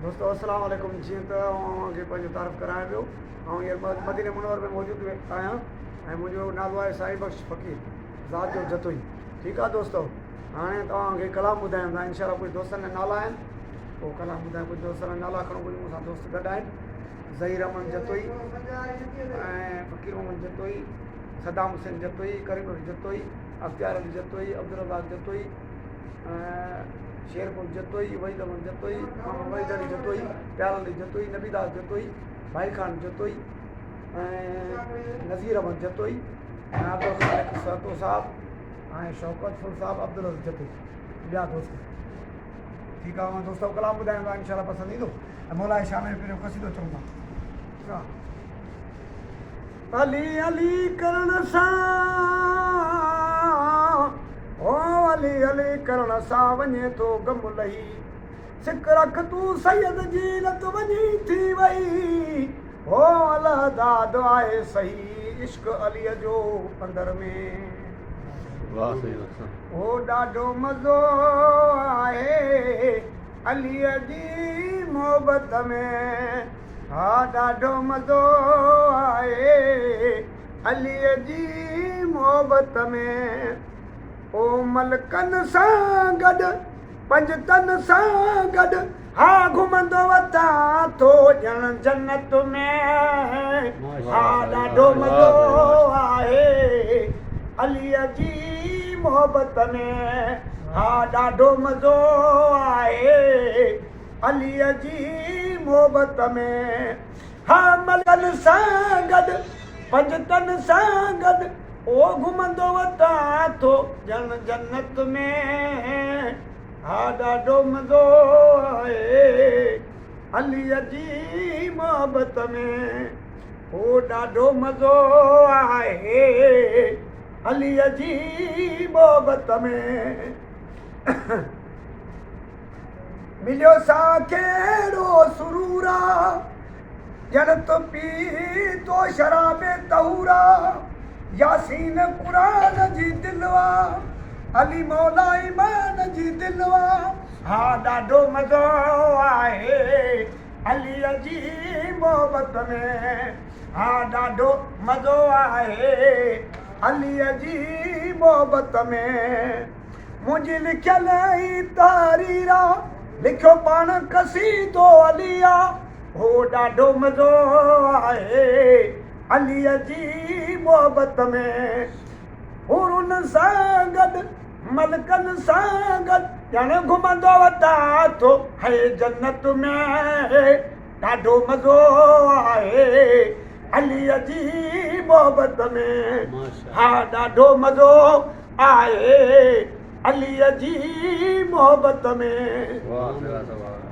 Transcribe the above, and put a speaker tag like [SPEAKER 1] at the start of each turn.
[SPEAKER 1] दोस्तों अस्सलाम वालेकुम। जी तो अवांखे पंहिंजो तारीफ़ करायां पियो ऐं हींअर मदीने मुनव्वर में मौजूदु आहियां ऐं मुंहिंजो नालो आहे साईं बख़्श फ़क़ीर ज़ात जो जतोई। ठीकु आहे दोस्तों, हाणे तव्हांखे कलाम ॿुधायूं था। इंशाअल्लाह कुझु दोस्तनि जा नाला आहिनि, पोइ कलाम ॿुधायूं। कुझु दोस्तनि जा नाला खणो, कुझु मूंसां दोस्त गॾु आहिनि। ज़हीर अहमद जतोई ऐं फ़क़ीर मोहम्मद जतोई, सदाम हुसैन जतोई, करीम अली जतोई, अख़्तियार अली जतोई, अब्दुल रज़ाक जतोई, शेरपुर जतोई, वहीद अहमद जतोई, मोहम्मद वहीद अली जतोई, प्यार अली जतोई, नबीदास जतोई, भाई खान जतोई, नज़ीर अहमद जतोई, अब्दुल खालिक सतो साहब ऐं शौकत फुल साहब, अब्दुल अज़ीज़ जतोई, ॿिया दोस्त। ठीकु आहे दोस्तों, कलाम ॿुधायूं था, इंशाअल्लाह पसंदि ईंदो। ऐं मौलाए शामिल पहिरियों क़सीदो चऊं था। अली अली करण सां, ओ अली अली करण सां वञे थो गम लही। सिक रख तूं सैयद जी लत वञी थी वई। ओ अलाह दाद आहे सही इश्क अलीअ जो अंदर में। ओ ॾाढो मज़ो आहे अलीअ जी मोहबत में। हा ॾाढो मज़ो आहे अलीअ जी मोहबत में। ओ मलकनि सां गॾु पंजतनि सां गॾु हा घुमंदो वतां थो ॼण जन्नत में। हा ॾाढो मज़ो आहे अलीअ जी मोहबत में। हा ॾाढो मज़ो आहे अलीअ जी मोहबत में। हा मलकनि सां गॾु पंजतनि सां गॾु ओ घुमंदो वतां थो ॼण जन्नत में। हा ॾाढो मज़ो आहे अलीअ जी मोहबत में। ओ ॾाढो मज़ो आहे अलीअ जी मोहबत में। मिलियो सा कहिड़ो सुरूरा ॼण तो पी तो शराबे तहूरा। यासीन क़ुरान जी दिलवा अली मौला ईमान जी दिलवा। हा ॾाढो मज़ो आहे अलीअ जी मोहबत में। हा ॾाढो मज़ो आहे अलीअ जी मोहबत में। मुंहिंजी लिखियल ई तारीरा लिखियो पाण कसीदो अलीआ। हो ॾाढो मज़ो आहे अलीअ जी मोहबत में। हुरुन सां गॾु मलकनि सां गॾु ॼण घुमंदो वतां थो है जन्नत में। ॾाढो मज़ो आहे अलीअ जी मोहबत में। हा ॾाढो मज़ो आहे अलीअ जी मोहबत में।